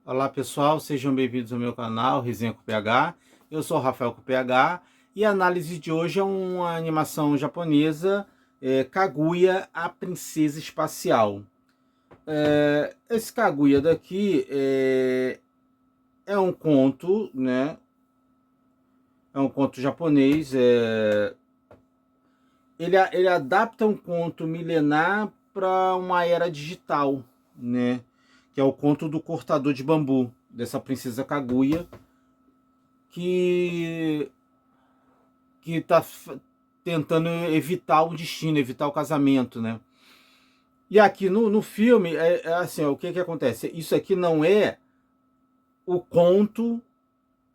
Olá pessoal, sejam bem-vindos ao meu canal Resenha com PH. Eu sou o Rafael com PH e a análise de hoje é uma animação japonesa, Kaguya, a Princesa Espacial. Esse Kaguya daqui é um conto, né? É um conto japonês. Ele adapta um conto milenar para uma era digital, né? Que é o conto do cortador de bambu, dessa princesa Kaguya, que está tentando evitar o destino, evitar o casamento, né? E aqui no filme, é assim, ó, o que acontece? Isso aqui não é o conto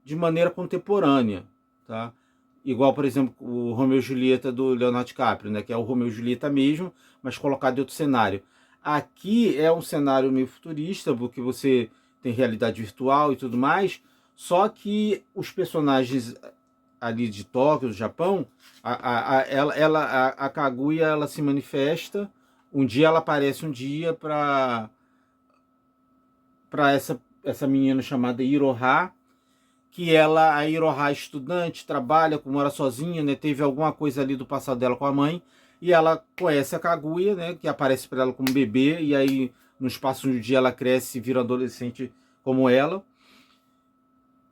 de maneira contemporânea, tá? Igual, por exemplo, o Romeu e Julieta do Leonardo DiCaprio, né? Que é o Romeu e Julieta mesmo, mas colocado em outro cenário. Aqui é um cenário meio futurista, porque você tem realidade virtual e tudo mais, só que os personagens ali de Tóquio, do Japão, a Kaguya ela se manifesta. Um dia ela aparece para essa menina chamada Iroha, que a Iroha é estudante, trabalha, mora sozinha, né? Teve alguma coisa ali do passado dela com a mãe, e ela conhece a Kaguya, né? Que aparece para ela como bebê, e aí no espaço de um dia ela cresce e vira adolescente como ela.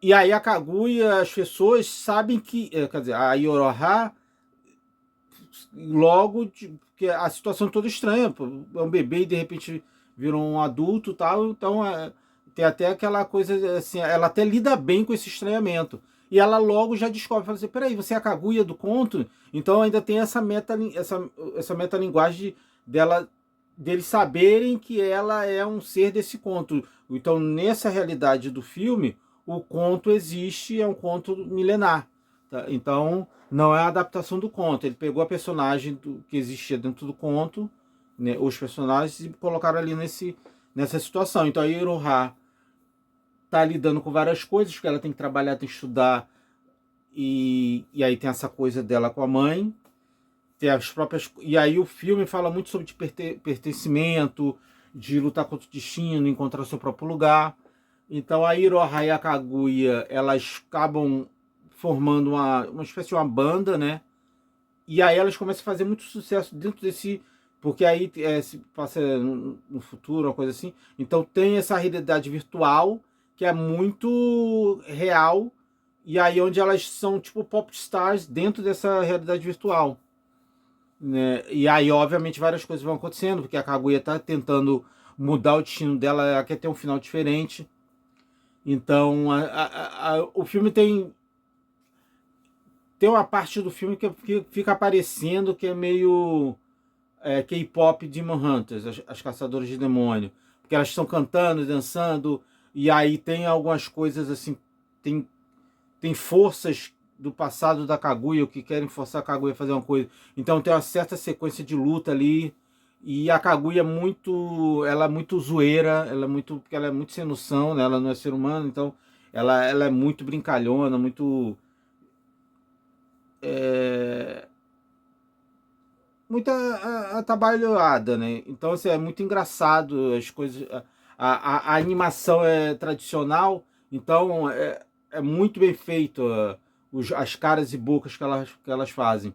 E aí a Kaguya, as pessoas sabem que, quer dizer, a Iroha logo, porque a situação é toda estranha, pô. É um bebê e de repente virou um adulto, tal, então tem até aquela coisa assim, ela até lida bem com esse estranhamento. E ela logo já descobre, fala assim, peraí, você é a Kaguya do conto? Então ainda tem essa metalinguagem dela, deles saberem que ela é um ser desse conto. Então, nessa realidade do filme, o conto existe, é um conto milenar. Tá? Então, não é a adaptação do conto. Ele pegou a personagem que existia dentro do conto, né, os personagens, e colocaram ali nessa situação. Então a Iroha tá lidando com várias coisas, porque ela tem que trabalhar, tem que estudar, e aí tem essa coisa dela com a mãe. Tem as próprias. E aí o filme fala muito sobre de pertencimento, de lutar contra o destino, encontrar o seu próprio lugar. Então a Iroha e a Kaguya, elas acabam formando uma espécie de uma banda, né? E aí elas começam a fazer muito sucesso dentro desse. Porque aí se passa no futuro, uma coisa assim. Então tem essa realidade virtual que é muito real. E aí onde elas são tipo pop stars dentro dessa realidade virtual. Né? E aí, obviamente, várias coisas vão acontecendo, porque a Kaguya tá tentando mudar o destino dela, ela quer ter um final diferente. Então, o filme tem uma parte do filme que fica aparecendo que é meio K-pop Demon Hunters, as caçadoras de demônio. Porque elas estão cantando, dançando, e aí tem algumas coisas assim, tem, tem forças do passado da Kaguya que querem forçar a Kaguya a fazer uma coisa. Então tem uma certa sequência de luta ali. E a Kaguya ela é muito zoeira, porque ela é muito sem noção, né? Ela não é ser humano, então ela é muito brincalhona, muito é, muita atabalhoada, né? Então, assim, é muito engraçado as coisas. A animação é tradicional, então é muito bem feito as caras e bocas que elas fazem.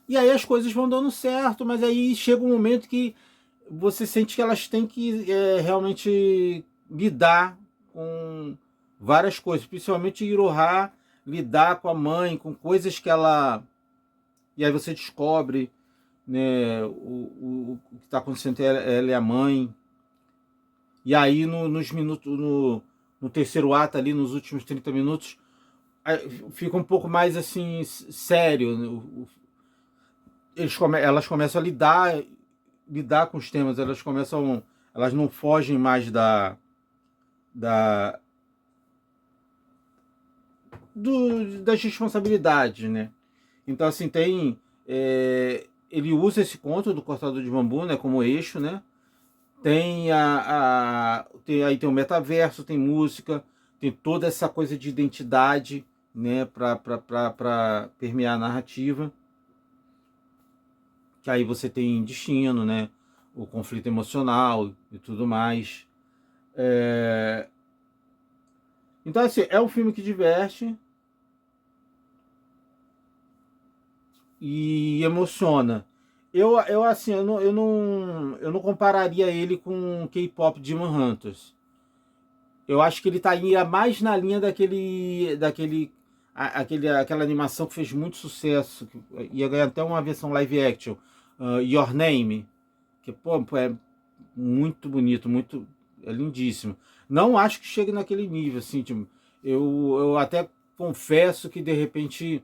E aí as coisas vão dando certo, mas aí chega um momento que você sente que elas têm que realmente lidar com várias coisas, principalmente Iroha lidar com a mãe, com coisas que ela. E aí você descobre, né, o que está acontecendo entre ela e a mãe. E aí nos minutos, no terceiro ato ali, nos últimos 30 minutos, fica um pouco mais assim, sério. Né? Elas começam a lidar com os temas, elas não fogem mais da, das responsabilidades, né? Então, assim, ele usa esse conto do cortador de bambu, né, como eixo, né? Aí tem o metaverso, tem música, tem toda essa coisa de identidade, né, para permear a narrativa. Que aí você tem destino, né? O conflito emocional e tudo mais. É... Então, assim, é um filme que diverte e emociona. Assim, eu não compararia ele com K-pop Demon Hunters. Eu acho que ele ia mais na linha aquela animação que fez muito sucesso, que ia ganhar até uma versão live action, Your Name, que pô, é muito bonito, muito, é lindíssimo. Não acho que chegue naquele nível, assim, tipo, eu até confesso que de repente,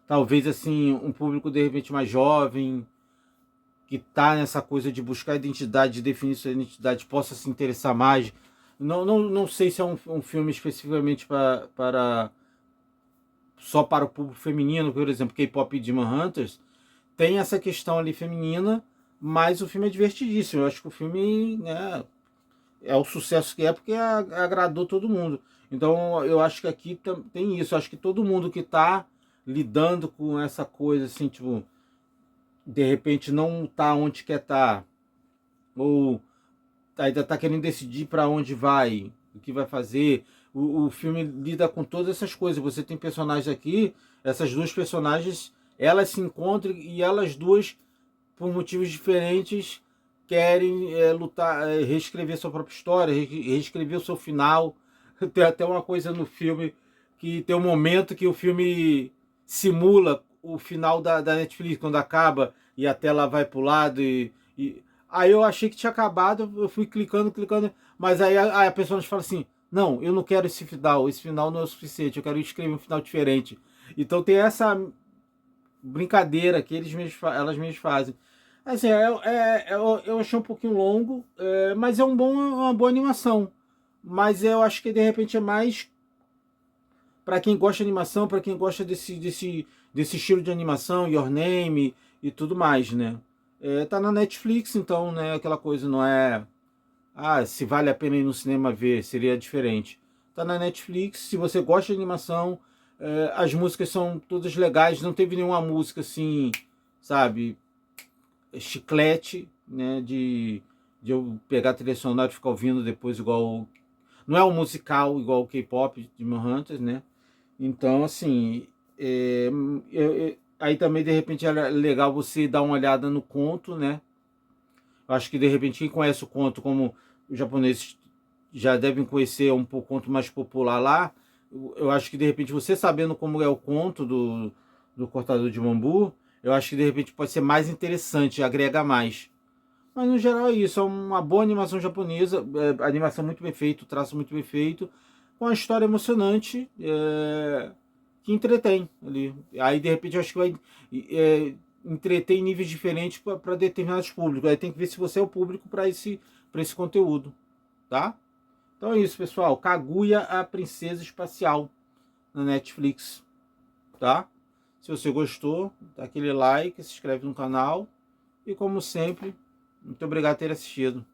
talvez assim, um público de repente mais jovem, que tá nessa coisa de buscar identidade, de definir sua identidade, possa se interessar mais. Não sei se é um filme especificamente só para o público feminino, por exemplo, K-pop Demon Hunters, tem essa questão ali feminina, mas o filme é divertidíssimo. Eu acho que o filme, né, é o sucesso que é porque agradou todo mundo. Então eu acho que aqui tem isso. Eu acho que todo mundo que está lidando com essa coisa, assim, tipo, de repente não tá onde quer estar, ou ainda tá querendo decidir para onde vai, o que vai fazer. O filme lida com todas essas coisas. Você tem personagens aqui, essas duas personagens, elas se encontram e elas duas, por motivos diferentes, querem lutar, reescrever sua própria história, reescrever o seu final. Tem até uma coisa no filme que tem um momento que o filme simula o final da Netflix, quando acaba e a tela vai pro lado aí eu achei que tinha acabado, eu fui clicando, mas aí a pessoa fala assim, não, eu não quero esse final não é o suficiente, eu quero escrever um final diferente. Então tem essa brincadeira que elas mesmas fazem. Assim, eu achei um pouquinho longo, mas uma boa animação. Mas eu acho que de repente é mais para quem gosta de animação, para quem gosta desse estilo de animação, Your Name e tudo mais, né? Tá na Netflix, então, né? Aquela coisa não é. Ah, se vale a pena ir no cinema ver, seria diferente. Tá na Netflix, se você gosta de animação, as músicas são todas legais, não teve nenhuma música assim, sabe, chiclete, né? De eu pegar a trilha sonora e ficar ouvindo depois igual. Não é um musical igual o K-pop de Hunters, né? Então, assim, aí também de repente é legal você dar uma olhada no conto, né? Eu acho que de repente quem conhece o conto, como os japoneses já devem conhecer um pouco conto mais popular lá, eu acho que de repente você sabendo como é o conto do Cortador de Bambu, eu acho que de repente pode ser mais interessante, agrega mais. Mas no geral é isso, é uma boa animação japonesa, animação muito bem feita, traço muito bem feito, com uma história emocionante, que entretém ali. Aí de repente eu acho que vai entreter em níveis diferentes para determinados públicos. Aí tem que ver se você é o público para esse conteúdo, tá? Então é isso, pessoal. Kaguya, a Princesa Espacial, na Netflix, tá? Se você gostou, dá aquele like, se inscreve no canal e como sempre, muito obrigado por ter assistido.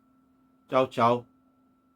Tchau, tchau.